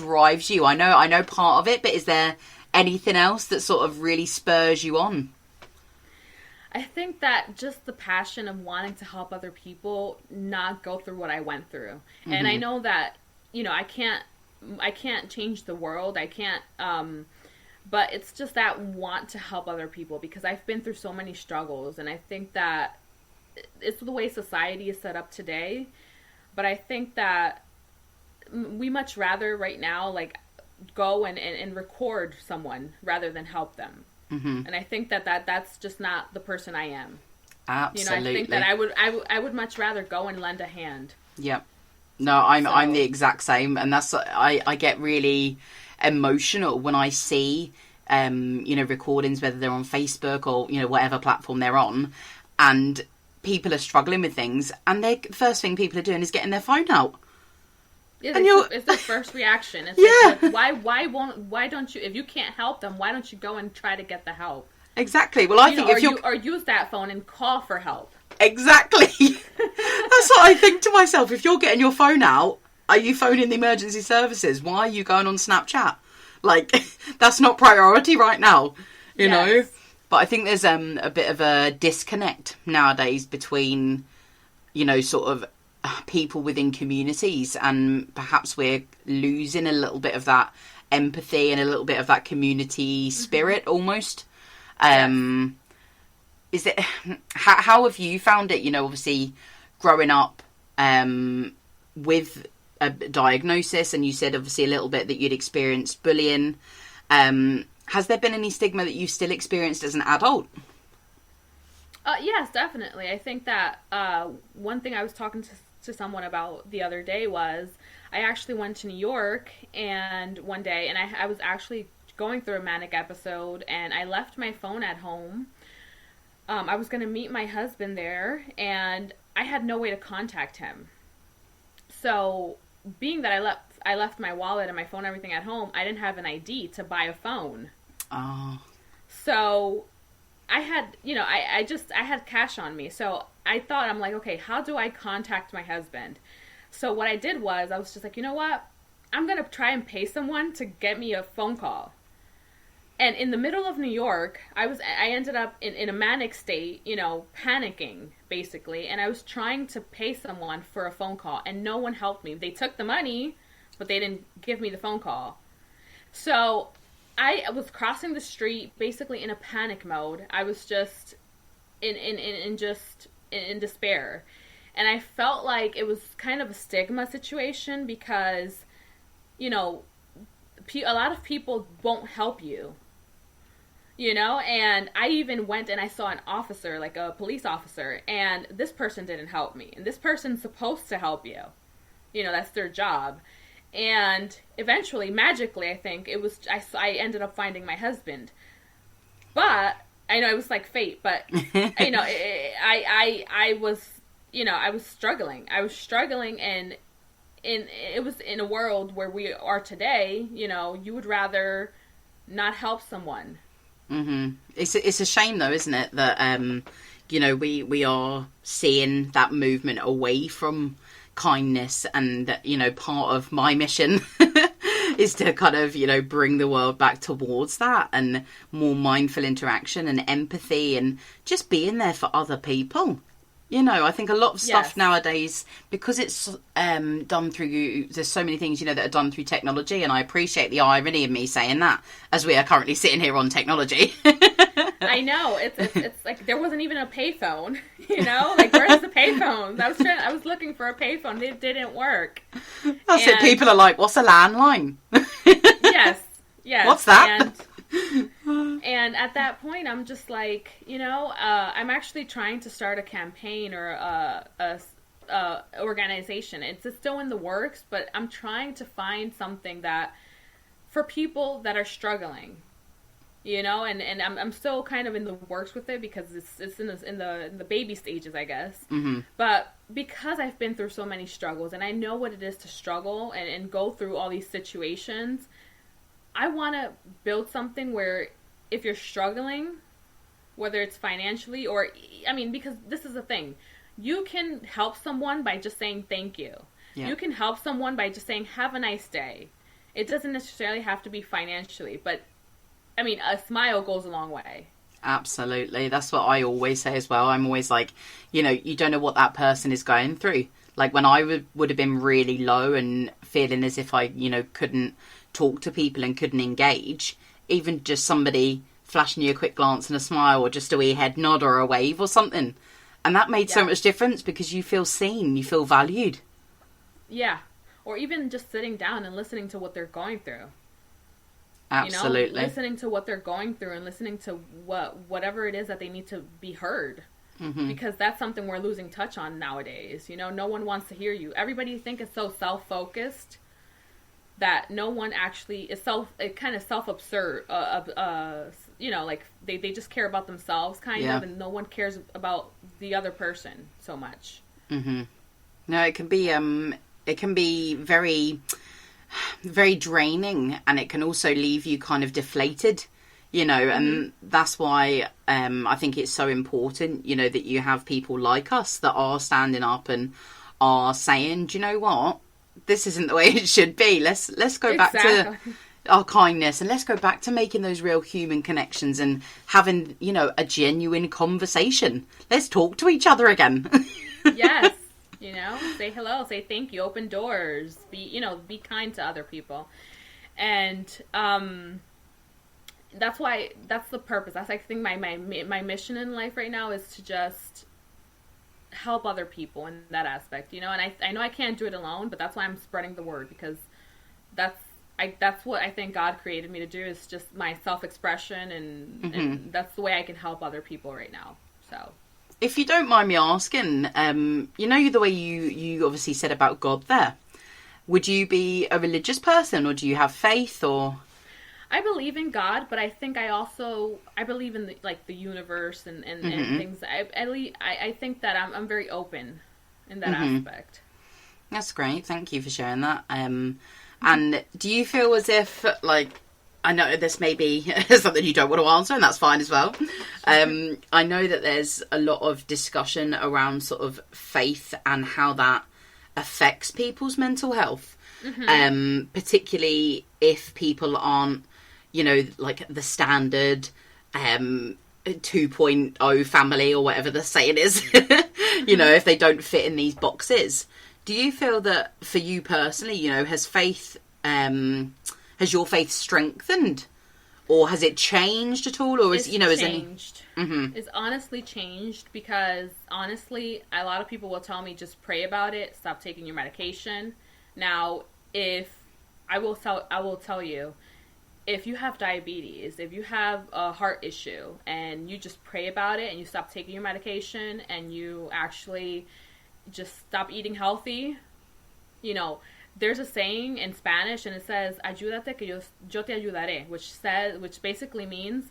drives you? I know part of it, but is there anything else that sort of really spurs you on? I think that just the passion of wanting to help other people not go through what I went through. Mm-hmm. And I know that, I can't change the world. I can't, but it's just that want to help other people because I've been through so many struggles. And I think that it's the way society is set up today. But I think that we much rather right now, like, go and record someone rather than help them. Mm-hmm. And I think that's just not the person I am. Absolutely. I think that I would much rather go and lend a hand. Yep. No, I'm the exact same, and that's I get really emotional when I see recordings, whether they're on Facebook or whatever platform they're on, and people are struggling with things, and the first thing people are doing is getting their phone out. Yeah, it's their first reaction. It's like, why don't you, if you can't help them, why don't you go and try to get the help? Exactly. Well, I think or use that phone and call for help. Exactly. That's what I think to myself. If you're getting your phone out, are you phoning the emergency services? Why are you going on Snapchat? Like, that's not priority right now, you know? But I think there's a bit of a disconnect nowadays between, sort of people within communities, and perhaps we're losing a little bit of that empathy and a little bit of that community spirit almost. Is it, how have you found it, obviously growing up with a diagnosis, and you said obviously a little bit that you'd experienced bullying. Has there been any stigma that you've still experienced as an adult? Yes, definitely. I think that one thing I was talking to someone about the other day was I actually went to New York and one day, and I was actually going through a manic episode, and I left my phone at home. I was going to meet my husband there, and I had no way to contact him. So, being that I left my wallet and my phone, everything at home, I didn't have an ID to buy a phone. Oh. So, I had, I had cash on me. So, I thought, I'm like, okay, how do I contact my husband? So, what I did was, I was just like, you know what? I'm going to try and pay someone to get me a phone call. And in the middle of New York, I ended up in a manic state, panicking, basically. And I was trying to pay someone for a phone call, and no one helped me. They took the money, but they didn't give me the phone call. So I was crossing the street, basically in a panic mode. I was just in despair. And I felt like it was kind of a stigma situation because, a lot of people won't help you. And I even went and I saw an officer, like a police officer, and this person didn't help me. And this person's supposed to help you. That's their job. And eventually, magically, I think, I ended up finding my husband. But, I know it was like fate, but, I was struggling. I was struggling, and it was in a world where we are today, you would rather not help someone. Mm-hmm. It's a shame though, isn't it, that we are seeing that movement away from kindness, and that part of my mission is to kind of bring the world back towards that, and more mindful interaction and empathy, and just being there for other people. I think a lot of stuff nowadays, because it's done through, there's so many things, that are done through technology, and I appreciate the irony of me saying that, as we are currently sitting here on technology. I know, it's like there wasn't even a payphone, like where's the payphones? I was looking for a payphone, it didn't work. That's it, people are like, what's a landline? Yes. What's that? And at that point, I'm just like, I'm actually trying to start a campaign or a organization. It's still in the works, but I'm trying to find something that for people that are struggling, and I'm still kind of in the works with it because it's in the baby stages, I guess. Mm-hmm. But because I've been through so many struggles, and I know what it is to struggle and go through all these situations, I want to build something where if you're struggling, whether it's financially or, because this is the thing, you can help someone by just saying thank you. Yeah. You can help someone by just saying, have a nice day. It doesn't necessarily have to be financially, but I mean, a smile goes a long way. Absolutely. That's what I always say as well. I'm always like, you don't know what that person is going through. Like when I would have been really low and feeling as if I, couldn't talk to people and couldn't engage, even just somebody flashing you a quick glance and a smile or just a wee head nod or a wave or something. And that made so much difference because you feel seen, you feel valued. Yeah. Or even just sitting down and listening to what they're going through. Absolutely. Listening to what they're going through and listening to whatever it is that they need to be heard. Mm-hmm. Because that's something we're losing touch on nowadays. No one wants to hear you. Everybody think is so self-focused that no one actually is kind of self-absurd. Like they just care about themselves kind of, and no one cares about the other person so much. Mm-hmm. No, it can be very, very draining, and it can also leave you kind of deflated, and that's why I think it's so important, that you have people like us that are standing up and are saying, do you know what? This isn't the way it should be. Let's go back to our kindness, and let's go back to making those real human connections and having, a genuine conversation. Let's talk to each other again. Yes. Say hello, say thank you, open doors, be kind to other people. And that's the purpose. That's, I think, my mission in life right now is to just help other people in that aspect, and I know I can't do it alone, but that's why I'm spreading the word, because that's what I think God created me to do, is just my self-expression, and that's the way I can help other people right now. So. If you don't mind me asking, the way you obviously said about God there, would you be a religious person, or do you have faith, or? I believe in God, but I think I believe in the universe and things. I think that I'm very open in that aspect. That's great. Thank you for sharing that. And do you feel as if, I know this may be something you don't want to answer, and that's fine as well. I know that there's a lot of discussion around sort of faith and how that affects people's mental health, particularly if people aren't, the standard 2.0 family or whatever the saying is, if they don't fit in these boxes. Do you feel that for you personally, has faith... has your faith strengthened, or has it changed at all, or is changed? It's honestly changed, because honestly, a lot of people will tell me just pray about it, stop taking your medication. Now, I will tell you, if you have diabetes, if you have a heart issue, and you just pray about it and you stop taking your medication and you actually just stop eating healthy, there's a saying in Spanish, and it says, "Ayúdate que yo te ayudaré," which basically means,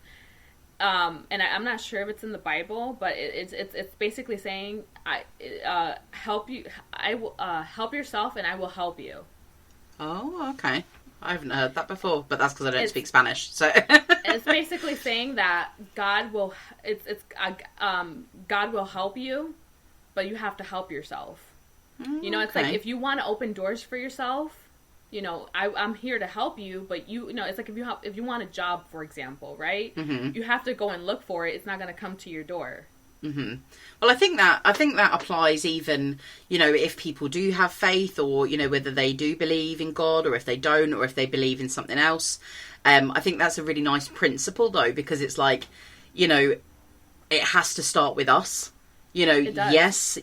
and I'm not sure if it's in the Bible, but it's basically saying, help you. I will help yourself, and I will help you. Oh, okay. I haven't heard that before, but that's because I don't speak Spanish. So it's basically saying that God will. God will help you, but you have to help yourself. It's like, if you want to open doors for yourself, I'm here to help you, but it's like if you want a job, for example, right? You have to go and look for it. It's not going to come to your door. Well, I think that applies even, if people do have faith, or, whether they do believe in God, or if they don't, or if they believe in something else. I think that's a really nice principle, though, because it's like, it has to start with us. Yes,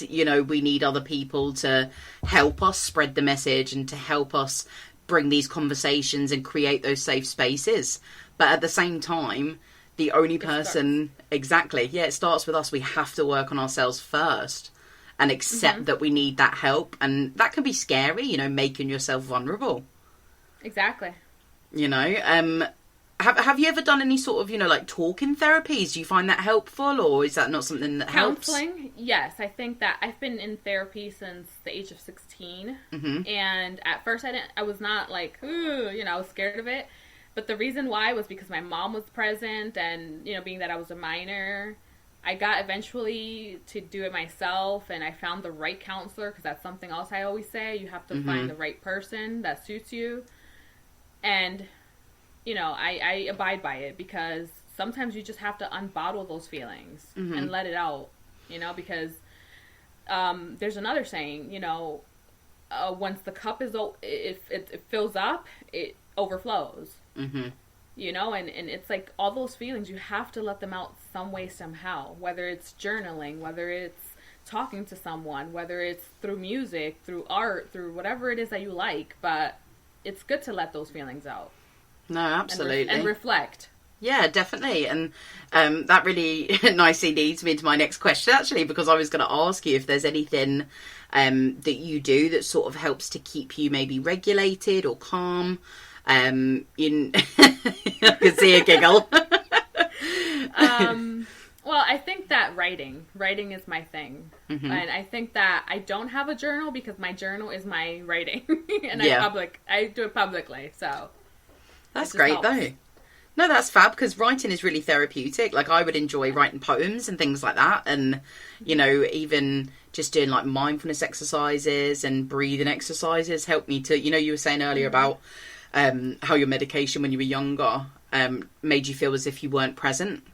we need other people to help us spread the message and to help us bring these conversations and create those safe spaces. But at the same time, the only person... Exactly. Yeah, it starts with us. We have to work on ourselves first and accept that we need that help. And that can be scary, making yourself vulnerable. Exactly. Have you ever done any sort of, talking therapies? Do you find that helpful, or is that not something that helps? Counseling? Yes, I think that I've been in therapy since the age of 16. And at first I was not like, ooh, I was scared of it. But the reason why was because my mom was present, and, being that I was a minor, I got eventually to do it myself, and I found the right counselor, because that's something else I always say. You have to find the right person that suits you. And, you know, I abide by it because sometimes you just have to unbottle those feelings and let it out, you know, because there's another saying, you know, once the cup is, if it fills up, it overflows. You know, and it's like all those feelings, you have to let them out some way, somehow, whether it's journaling, whether it's talking to someone, whether it's through music, through art, through whatever it is that you like, but it's good to let those feelings out. No, absolutely. And reflect. Yeah, definitely. And that really nicely leads me into my next question, actually, because I was going to ask you if there's anything that you do that sort of helps to keep you maybe regulated or calm. I can see a giggle. Well, I think that writing is my thing. And I think that I don't have a journal because my journal is my writing. And I do it publicly, so. That's great, though. No, that's fab, because writing is really therapeutic. Like, I would enjoy writing poems and things like that. And, you know, even just doing, like, mindfulness exercises and breathing exercises help me to, you know, you were saying earlier about how your medication when you were younger made you feel as if you weren't present.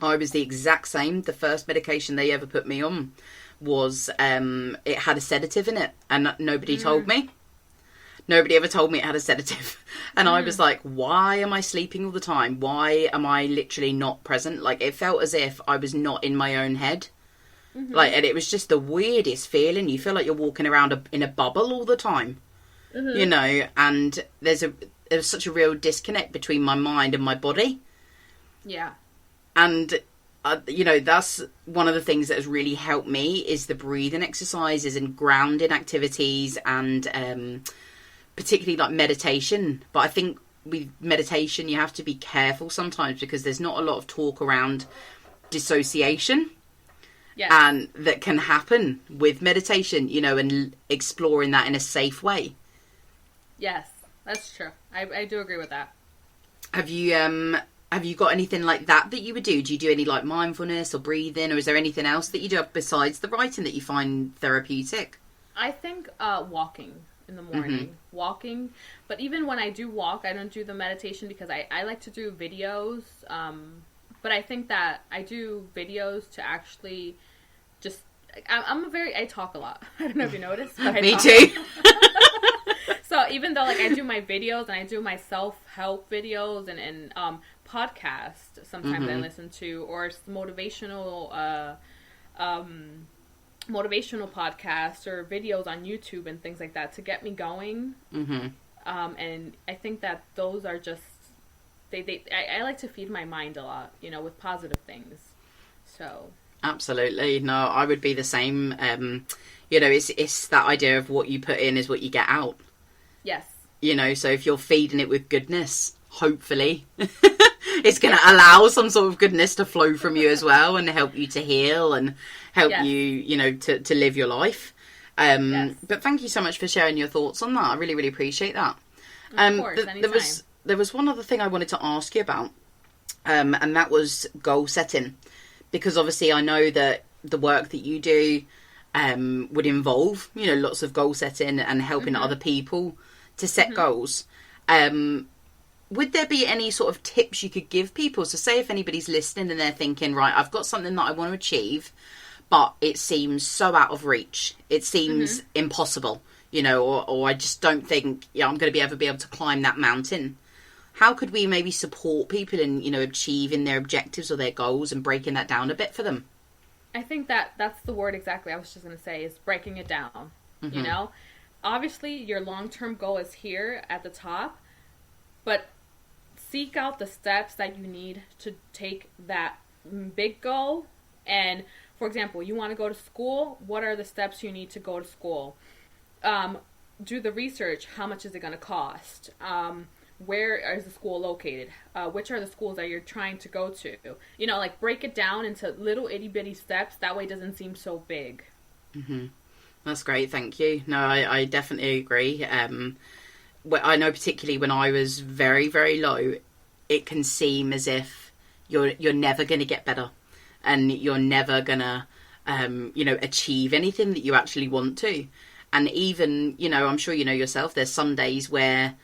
I was the exact same. The first medication they ever put me on was, it had a sedative in it, and nobody told me. Nobody ever told me it had a sedative. And I was like, why am I sleeping all the time? Why am I literally not present? Like, it felt as if I was not in my own head. Like, and it was just the weirdest feeling. You feel like you're walking around in a bubble all the time. You know, and there's such a real disconnect between my mind and my body. Yeah. And, you know, that's one of the things that has really helped me is the breathing exercises and grounding activities and particularly like meditation. But I think with meditation, you have to be careful sometimes because there's not a lot of talk around dissociation. Yes. And that can happen with meditation, you know, and exploring that in a safe way. Yes, that's true. I do agree with that. Have you got anything like that you would do? Do you do any like mindfulness or breathing, or is there anything else that you do besides the writing that you find therapeutic? I think walking in the morning. Walking. But even when I do walk, I don't do the meditation because I like to do videos. But I think that I do videos to actually just... I talk a lot. I don't know if you noticed. But Me too. So even though like I do my videos and I do my self-help videos and podcasts sometimes I listen to, or motivational podcasts or videos on YouTube and things like that to get me going. And I think that those are just I like to feed my mind a lot, you know, with positive things. So absolutely. No, I would be the same. You know, it's that idea of what you put in is what you get out. Yes. You know, so if you're feeding it with goodness, hopefully it's going to allow some sort of goodness to flow from you as well and help you to heal and help you, you know, to live your life. But thank you so much for sharing your thoughts on that. I really, really appreciate that. Of course, anytime. There was one other thing I wanted to ask you about, and that was goal setting. Because obviously I know that the work that you do would involve, you know, lots of goal setting and helping other people to set goals. Would there be any sort of tips you could give people? So say if anybody's listening and they're thinking, right, I've got something that I want to achieve, but it seems so out of reach. It seems impossible, you know, or I just don't think I'm going to ever be able to climb that mountain. How could we maybe support people in, you know, achieving their objectives or their goals and breaking that down a bit for them? I think that's the word exactly I was just going to say, is breaking it down, you know? Obviously, your long-term goal is here at the top, but seek out the steps that you need to take that big goal. And, for example, you want to go to school, what are the steps you need to go to school? Do the research. How much is it going to cost? Where is the school located? Which are the schools that you're trying to go to? You know, like break it down into little itty bitty steps. That way it doesn't seem so big. That's great. Thank you. No, I definitely agree. I know particularly when I was very, very low, it can seem as if you're never going to get better and you're never going to, you know, achieve anything that you actually want to. And even, you know, I'm sure you know yourself, there's some days where